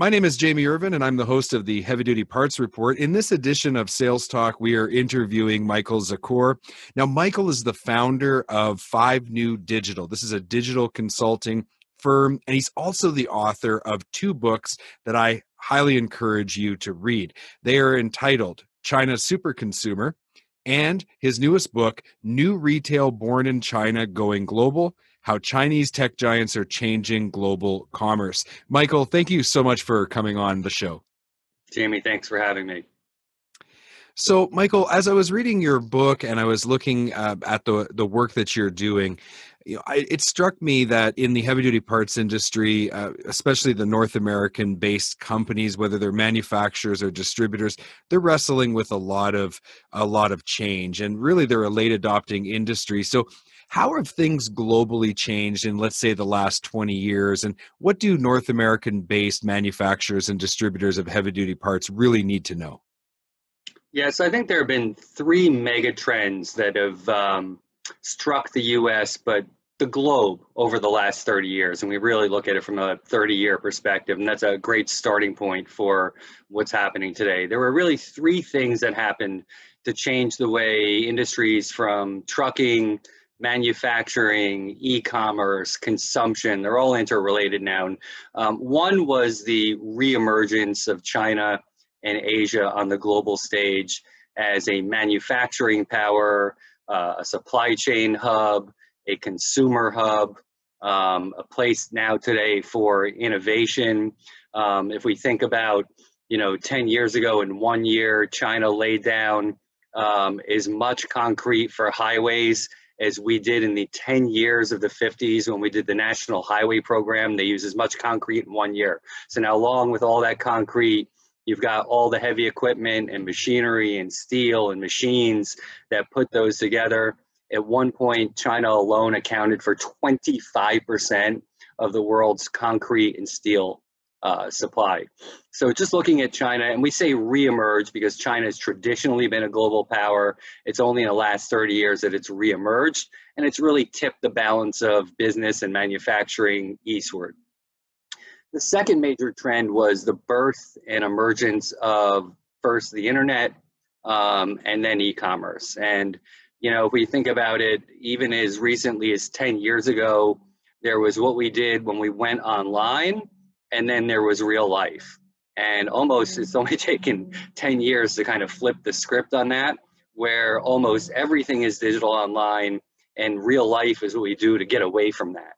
My name is Jamie Irvin, and I'm the host of the Heavy-Duty Parts Report. In this edition of Sales Talk, we are interviewing Michael Zakkour. Now, Michael is the founder of 5 New Digital. This is a digital consulting firm, and he's also the author of 2 books that I highly encourage you to read. They are entitled China's Super Consumer and his newest book, New Retail Born in China Going Global: How Chinese Tech Giants Are Changing Global Commerce. Michael, thank you so much for coming on the show. Jamie, thanks for having me. So, Michael, as I was reading your book and I was looking at the work that you're doing, it struck me that in the heavy-duty parts industry, especially the North American-based companies, whether they're manufacturers or distributors, they're wrestling with a lot of change, and really they're a late adopting industry. So, how have things globally changed in, let's say, the last 20 years, and what do North American-based manufacturers and distributors of heavy-duty parts really need to know? Yes, I think there have been 3 mega trends that have struck the US, but the globe over the last 30 years. And we really look at it from a 30-year perspective. And that's a great starting point for what's happening today. There were really 3 things that happened to change the way industries from trucking, manufacturing, e-commerce, consumption, they're all interrelated now. One was the reemergence of China and Asia on the global stage as a manufacturing power, a supply chain hub, a consumer hub, a place now today for innovation. If we think about, 10 years ago, in 1 year, China laid down as much concrete for highways as we did in the 10 years of the 50s when we did the National Highway Program. They used as much concrete in 1 year. So now, along with all that concrete, you've got all the heavy equipment and machinery and steel and machines that put those together. At one point, China alone accounted for 25% of the world's concrete and steel supply. So just looking at China, and we say reemerge because China has traditionally been a global power. It's only in the last 30 years that it's reemerged, and it's really tipped the balance of business and manufacturing eastward. The second major trend was the birth and emergence of first the internet and then e-commerce. And, if we think about it, even as recently as 10 years ago, there was what we did when we went online, and then there was real life. And almost it's only taken 10 years to kind of flip the script on that, where almost everything is digital online and real life is what we do to get away from that.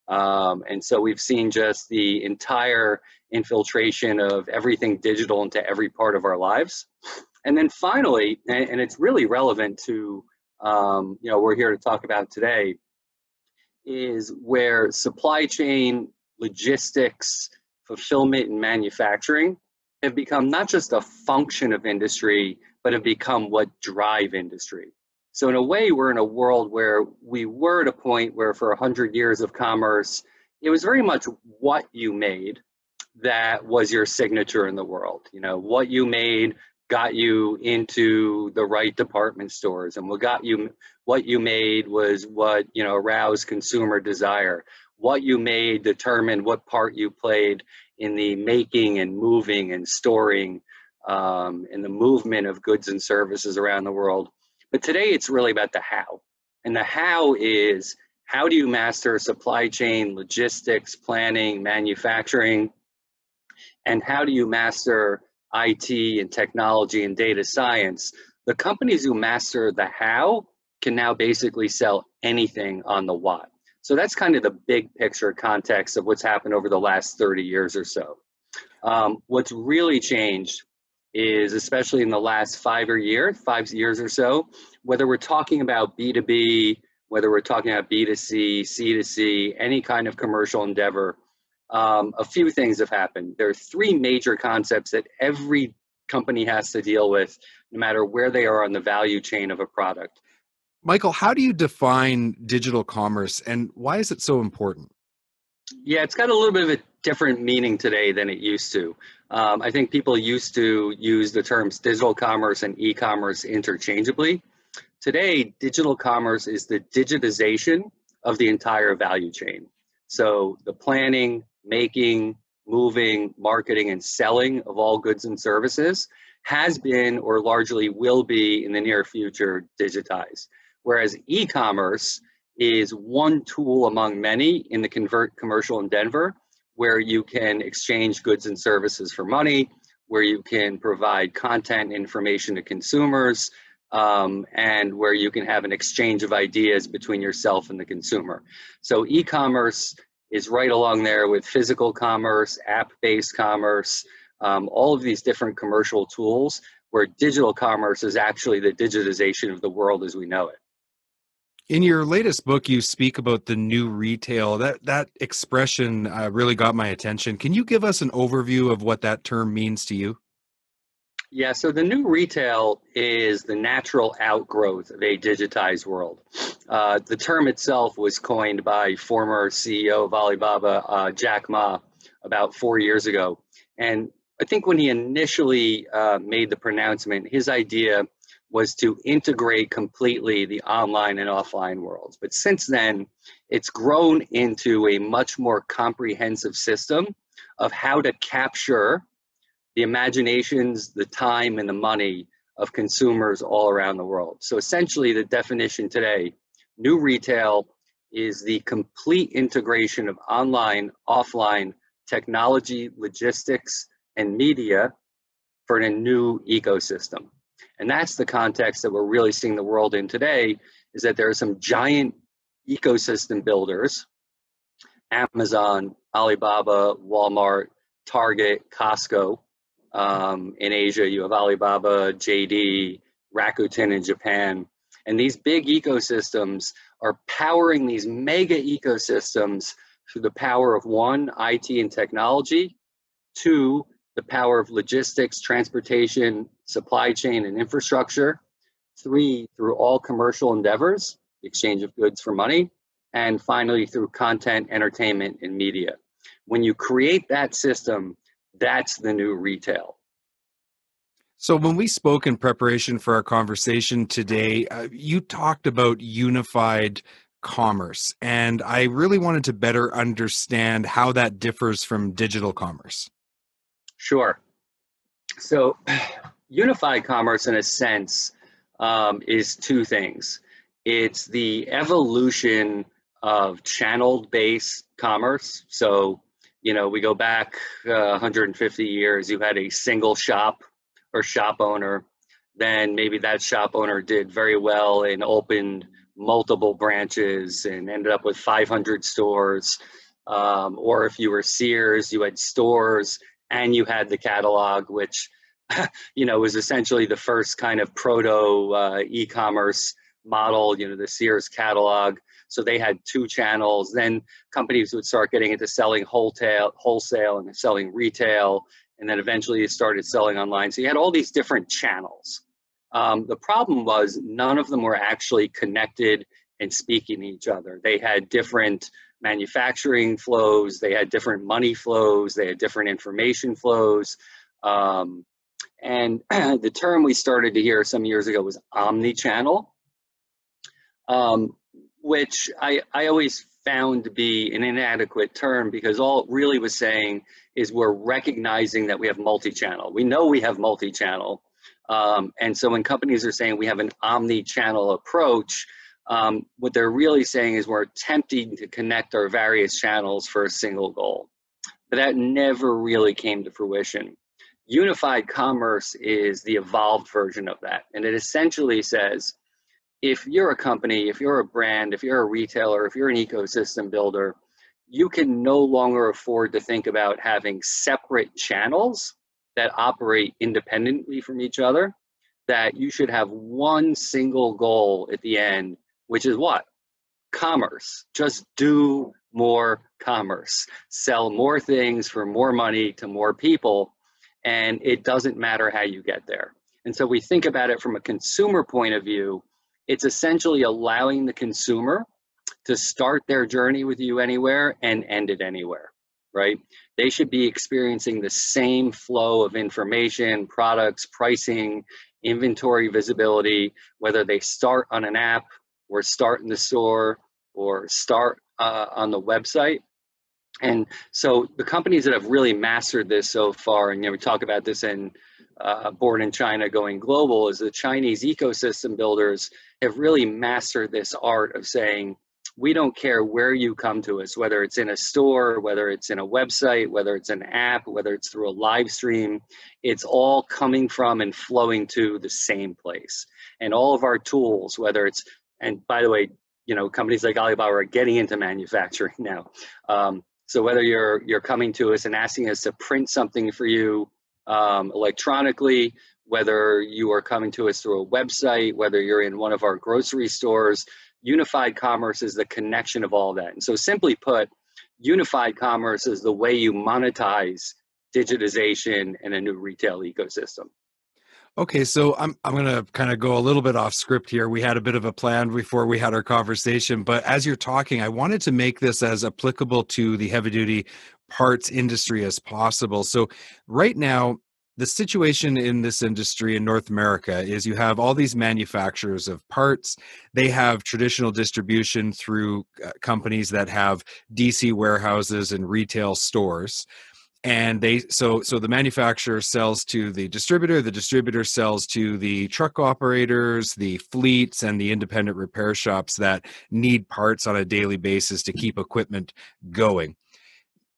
And so we've seen just the entire infiltration of everything digital into every part of our lives. And then finally, and it's really relevant to, we're here to talk about today, is where supply chain, logistics, fulfillment, and manufacturing have become not just a function of industry, but have become what drive industry. So in a way, we're in a world where we were at a point where for 100 years of commerce, it was very much what you made that was your signature in the world. What you made got you into the right department stores, and what you made was what, aroused consumer desire. What you made determined what part you played in the making and moving and storing in the movement of goods and services around the world. But today it's really about the how. And the how is, how do you master supply chain, logistics, planning, manufacturing? And how do you master IT and technology and data science? The companies who master the how can now basically sell anything on the what. So that's kind of the big picture context of what's happened over the last 30 years or so. What's really changed is, especially in the last 5 years or so, whether we're talking about B2B, whether we're talking about B2C, C2C, any kind of commercial endeavor, a few things have happened. There are 3 major concepts that every company has to deal with, no matter where they are on the value chain of a product. Michael, how do you define digital commerce, and why is it so important? Yeah, it's got a little bit of a different meaning today than it used to. I think people used to use the terms digital commerce and e-commerce interchangeably. Today, digital commerce is the digitization of the entire value chain. So the planning, making, moving, marketing, and selling of all goods and services has been or largely will be in the near future digitized. Whereas e-commerce is one tool among many in the commercial endeavor where you can exchange goods and services for money, where you can provide content information to consumers, and where you can have an exchange of ideas between yourself and the consumer. So e-commerce is right along there with physical commerce, app-based commerce, all of these different commercial tools, where digital commerce is actually the digitization of the world as we know it. In your latest book, you speak about the new retail. That expression really got my attention. Can you give us an overview of what that term means to you? Yeah, so the new retail is the natural outgrowth of a digitized world. The term itself was coined by former CEO of Alibaba, Jack Ma, about 4 years ago. And I think when he initially made the pronouncement, his idea was to integrate completely the online and offline worlds. But since then, it's grown into a much more comprehensive system of how to capture the imaginations, the time, and the money of consumers all around the world. So essentially, the definition today, new retail is the complete integration of online, offline technology, logistics, and media for a new ecosystem. And that's the context that we're really seeing the world in today, is that there are some giant ecosystem builders, Amazon, Alibaba, Walmart, Target, Costco. In Asia, you have Alibaba, JD, Rakuten in Japan. And these big ecosystems are powering these mega ecosystems through the power of one, IT and technology, two, the power of logistics, transportation, supply chain, and infrastructure, three, through all commercial endeavors, the exchange of goods for money, and finally, through content, entertainment, and media. When you create that system, that's the new retail. So when we spoke in preparation for our conversation today, you talked about unified commerce, and I really wanted to better understand how that differs from digital commerce. Sure. So unified commerce, in a sense, is two things. It's the evolution of channel-based commerce. So, we go back 150 years, you had a single shop or shop owner. Then maybe that shop owner did very well and opened multiple branches and ended up with 500 stores. Or if you were Sears, you had stores and you had the catalog, which was essentially the first kind of proto e-commerce model, the Sears catalog. So they had two channels. Then companies would start getting into selling wholesale and selling retail. And then eventually it started selling online. So you had all these different channels. The problem was none of them were actually connected and speaking to each other. They had different manufacturing flows. They had different money flows. They had different information flows. And the term we started to hear some years ago was omni-channel, which I always found to be an inadequate term, because all it really was saying is we're recognizing that we have multi-channel. We know we have multi-channel. And so when companies are saying we have an omni-channel approach, what they're really saying is we're attempting to connect our various channels for a single goal. But that never really came to fruition. Unified commerce is the evolved version of that. And it essentially says, if you're a company, if you're a brand, if you're a retailer, if you're an ecosystem builder, you can no longer afford to think about having separate channels that operate independently from each other, that you should have one single goal at the end, which is what? Commerce. Just do more commerce. Sell more things for more money to more people, and it doesn't matter how you get there. And so we think about it from a consumer point of view. It's essentially allowing the consumer to start their journey with you anywhere and end it anywhere, right? They should be experiencing the same flow of information, products, pricing, inventory visibility, whether they start on an app or start in the store or start on the website. And so the companies that have really mastered this so far, and we talk about this in Born in China Going Global, is the Chinese ecosystem builders have really mastered this art of saying, we don't care where you come to us, whether it's in a store, whether it's in a website, whether it's an app, whether it's through a live stream, it's all coming from and flowing to the same place. And all of our tools, whether it's, and by the way, companies like Alibaba are getting into manufacturing now. So whether you're coming to us and asking us to print something for you electronically, whether you are coming to us through a website, whether you're in one of our grocery stores, unified commerce is the connection of all that. And so simply put, unified commerce is the way you monetize digitization in a new retail ecosystem. Okay, so I'm going to kind of go a little bit off script here. We had a bit of a plan before we had our conversation, but as you're talking, I wanted to make this as applicable to the heavy duty parts industry as possible. So right now, the situation in this industry in North America is you have all these manufacturers of parts. They have traditional distribution through companies that have DC warehouses and retail stores. And so the manufacturer sells to the distributor sells to the truck operators, the fleets, and the independent repair shops that need parts on a daily basis to keep equipment going.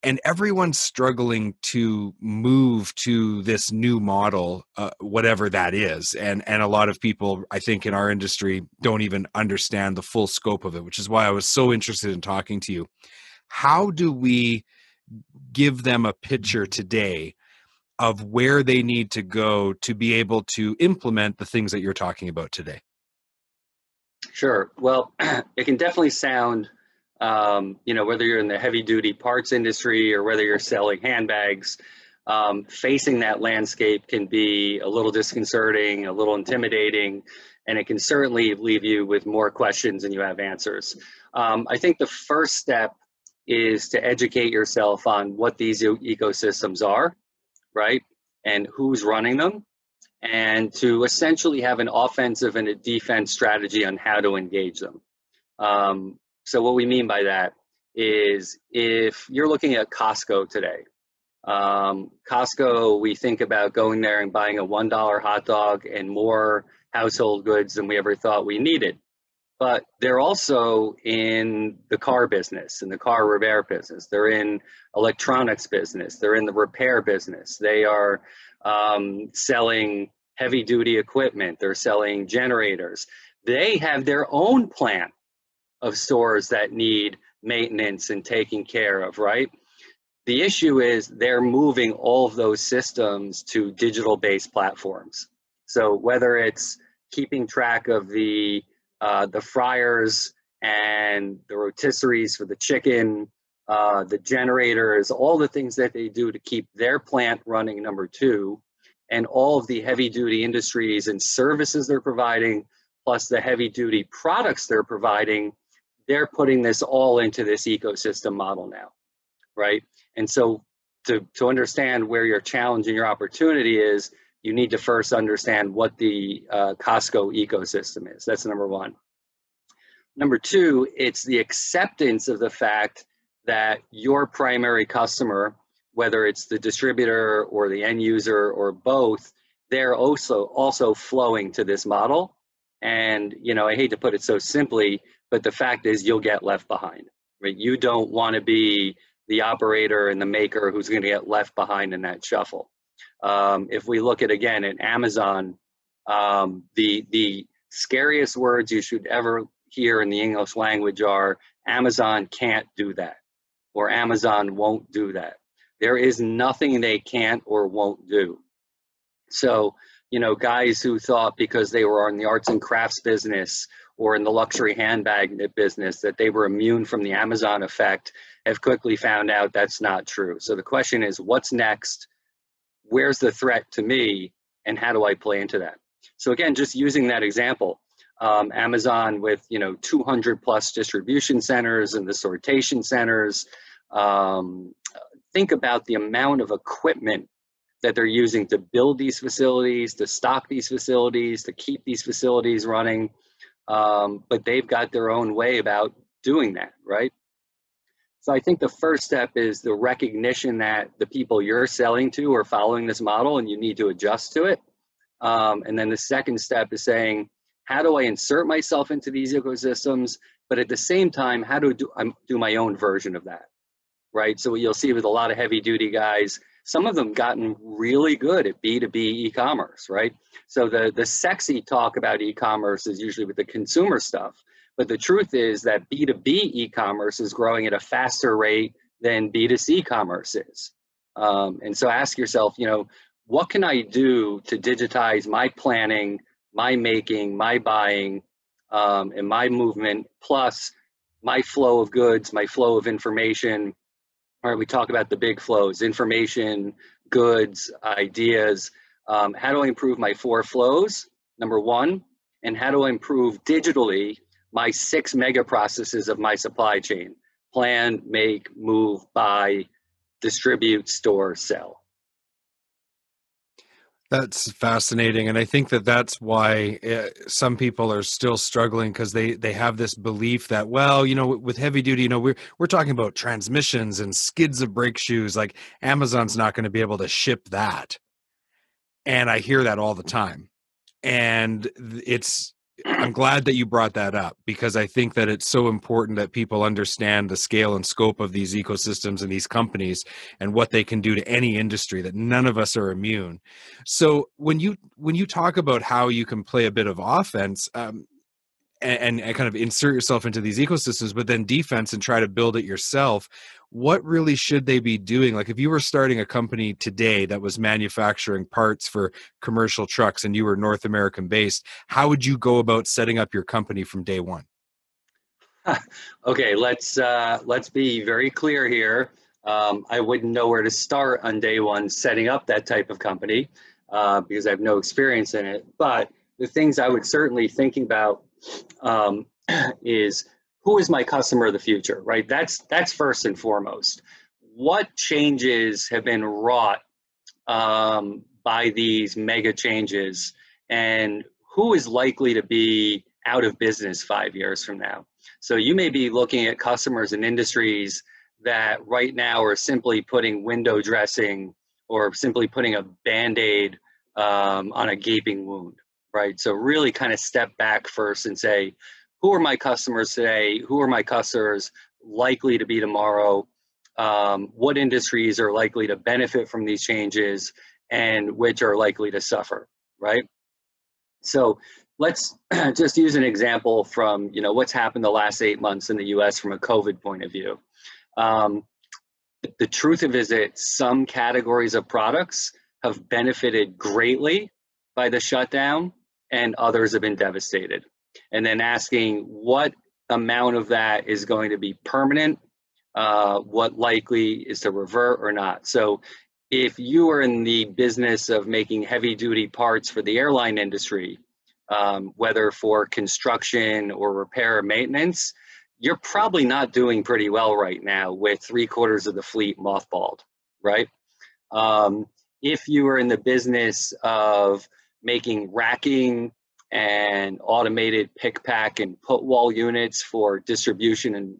And everyone's struggling to move to this new model, whatever that is. And a lot of people, I think, in our industry don't even understand the full scope of it, which is why I was so interested in talking to you. How do we give them a picture today of where they need to go to be able to implement the things that you're talking about today? Sure. Well, it can definitely sound, whether you're in the heavy duty parts industry or whether you're selling handbags, facing that landscape can be a little disconcerting, a little intimidating, and it can certainly leave you with more questions than you have answers. I think the first step is to educate yourself on what these ecosystems are, right? And who's running them, and to essentially have an offensive and a defense strategy on how to engage them. So what we mean by that is if you're looking at Costco today, Costco, we think about going there and buying a $1 hot dog and more household goods than we ever thought we needed. But they're also in the car business, in the car repair business. They're in electronics business. They're in the repair business. They are selling heavy duty equipment. They're selling generators. They have their own plan of stores that need maintenance and taking care of, right? The issue is they're moving all of those systems to digital-based platforms. So whether it's keeping track of the fryers and the rotisseries for the chicken, the generators, all the things that they do to keep their plant running, number two, and all of the heavy duty industries and services they're providing, plus the heavy duty products they're providing, they're putting this all into this ecosystem model now, right? And so to understand where your challenge and your opportunity is, you need to first understand what the Costco ecosystem is. That's number one. Number two, it's the acceptance of the fact that your primary customer, whether it's the distributor or the end user or both, they're also flowing to this model. And, I hate to put it so simply, but the fact is you'll get left behind, right? You don't want to be the operator and the maker who's going to get left behind in that shuffle. If we look at, again, at Amazon, the scariest words you should ever hear in the English language are Amazon can't do that, or Amazon won't do that. There is nothing they can't or won't do. So, guys who thought because they were in the arts and crafts business or in the luxury handbag business that they were immune from the Amazon effect have quickly found out that's not true. So the question is, what's next? Where's the threat to me? And how do I play into that? So again, just using that example, Amazon with 200 plus distribution centers and the sortation centers, think about the amount of equipment that they're using to build these facilities, to stock these facilities, to keep these facilities running. But they've got their own way about doing that, right? So I think the first step is the recognition that the people you're selling to are following this model and you need to adjust to it. And then the second step is saying, how do I insert myself into these ecosystems? But at the same time, how do I do my own version of that, right? So what you'll see with a lot of heavy duty guys, some of them gotten really good at B2B e-commerce, right? So the sexy talk about e-commerce is usually with the consumer stuff. But the truth is that B2B e-commerce is growing at a faster rate than B2C commerce is. And so ask yourself, what can I do to digitize my planning, my making, my buying, and my movement, plus my flow of goods, my flow of information. All right, we talk about the big flows: information, goods, ideas. How do I improve my 4 flows, number one? And how do I improve digitally my 6 mega processes of my supply chain: plan, make, move, buy, distribute, store, sell? That's fascinating, and I think that that's why some people are still struggling, because they have this belief that, well, with heavy duty, we're talking about transmissions and skids of brake shoes. Like, Amazon's not going to be able to ship that, and I hear that all the time. And I'm glad that you brought that up, because I think that it's so important that people understand the scale and scope of these ecosystems and these companies and what they can do to any industry, that none of us are immune. So when you talk about how you can play a bit of offense, and kind of insert yourself into these ecosystems, but then defense and try to build it yourself, what really should they be doing? Like, if you were starting a company today that was manufacturing parts for commercial trucks and you were North American based, how would you go about setting up your company from day one? Okay, let's be very clear here. I wouldn't know where to start on day one setting up that type of company, because I have no experience in it. But the things I would certainly thinking about is, who is my customer of the future, right? That's first and foremost. What changes have been wrought by these mega changes, and who is likely to be out of business 5 years from now? So you may be looking at customers and industries that right now are simply putting window dressing or simply putting a Band-Aid on a gaping wound, right? So really kind of step back first and say, who are my customers today? Who are my customers likely to be tomorrow? What industries are likely to benefit from these changes, and which are likely to suffer, right? So let's just use an example from what's happened the last 8 months in the U.S. from a COVID point of view. The truth of it is that some categories of products have benefited greatly by the shutdown, and others have been devastated. And then asking what amount of that is going to be permanent, what likely is to revert or not. So if you are in the business of making heavy duty parts for the airline industry, whether for construction or repair or maintenance, you're probably not doing pretty well right now with 3/4 of the fleet mothballed, right? If you are in the business of making racking and automated pick, pack, and put wall units for distribution and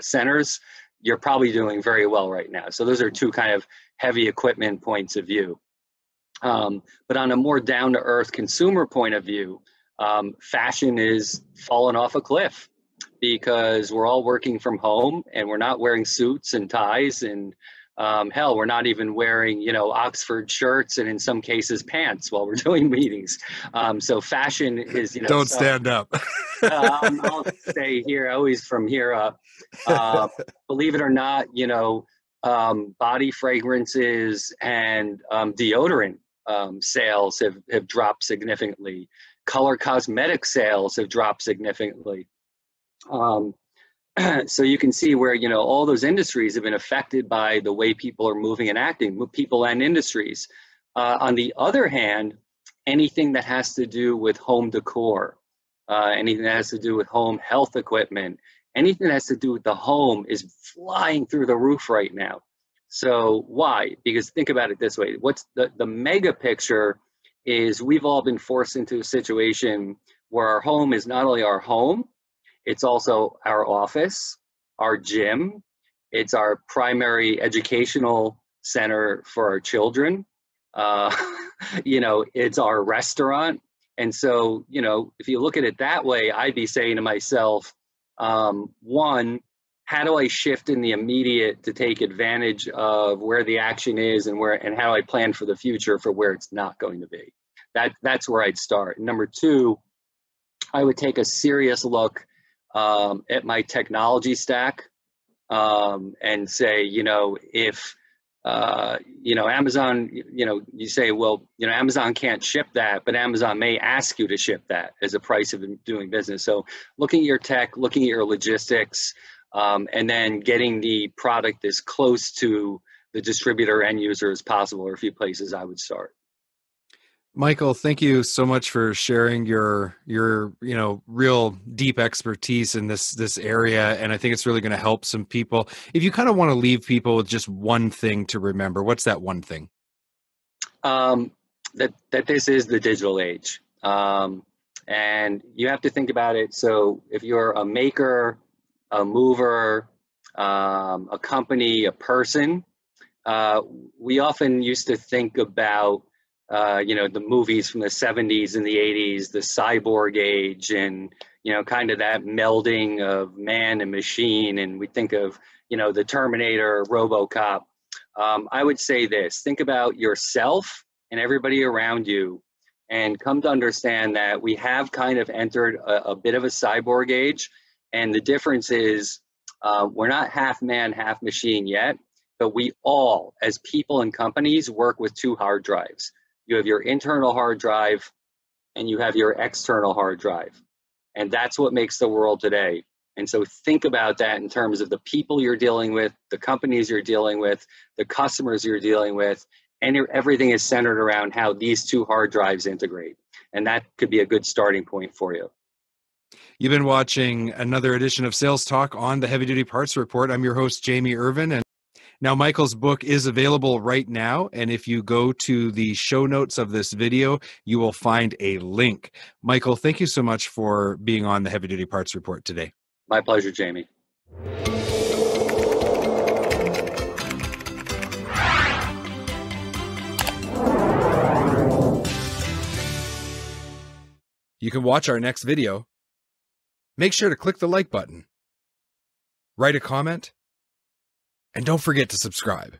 centers, you're probably doing very well right now. So those are two kind of heavy equipment points of view. But on a more down-to-earth consumer point of view, fashion is falling off a cliff, because we're all working from home and we're not wearing suits and ties, and hell, we're not even wearing, Oxford shirts, and in some cases pants, while we're doing meetings. So fashion is, Don't stand up. I'll stay here, always from here up. Believe it or not, body fragrances and deodorant sales have dropped significantly. Color cosmetic sales have dropped significantly. So you can see where, all those industries have been affected by the way people are moving and acting, people and industries. On the other hand, anything that has to do with home decor, anything that has to do with home health equipment, anything that has to do with the home is flying through the roof right now. So why? Because think about it this way. What's the mega picture is, we've all been forced into a situation where our home is not only our home, it's also our office, our gym, It's our primary educational center for our children. Uh, it's our restaurant. And so, if you look at it that way, I'd be saying to myself, one, how do I shift in the immediate to take advantage of where the action is and how do I plan for the future for where it's not going to be? That's where I'd start. Number two, I would take a serious look at my technology stack and say, if Amazon, you say, well, Amazon can't ship that, but Amazon may ask you to ship that as a price of doing business. So looking at your tech, looking at your logistics, and then getting the product as close to the distributor end user as possible are a few places I would start. Michael, thank you so much for sharing your real deep expertise in this area, and I think it's really going to help some people. If you kind of want to leave people with just one thing to remember, what's that one thing? That this is the digital age, and you have to think about it. So if you're a maker, a mover, a company, a person, we often used to think about the movies from the 70s and the 80s, the cyborg age, and, kind of that melding of man and machine. And we think of, the Terminator, RoboCop. I would say this, think about yourself and everybody around you and come to understand that we have kind of entered a bit of a cyborg age. And the difference is we're not half man, half machine yet, but we all, as people and companies, work with two hard drives. You have your internal hard drive and you have your external hard drive. And that's what makes the world today. And so think about that in terms of the people you're dealing with, the companies you're dealing with, the customers you're dealing with, and everything is centered around how these two hard drives integrate. And that could be a good starting point for you. You've been watching another edition of Sales Talk on the Heavy Duty Parts Report. I'm your host, Jamie Irvin. And now, Michael's book is available right now, and if you go to the show notes of this video, you will find a link. Michael, thank you so much for being on the Heavy Duty Parts Report today. My pleasure, Jamie. You can watch our next video. Make sure to click the like button, write a comment, and don't forget to subscribe.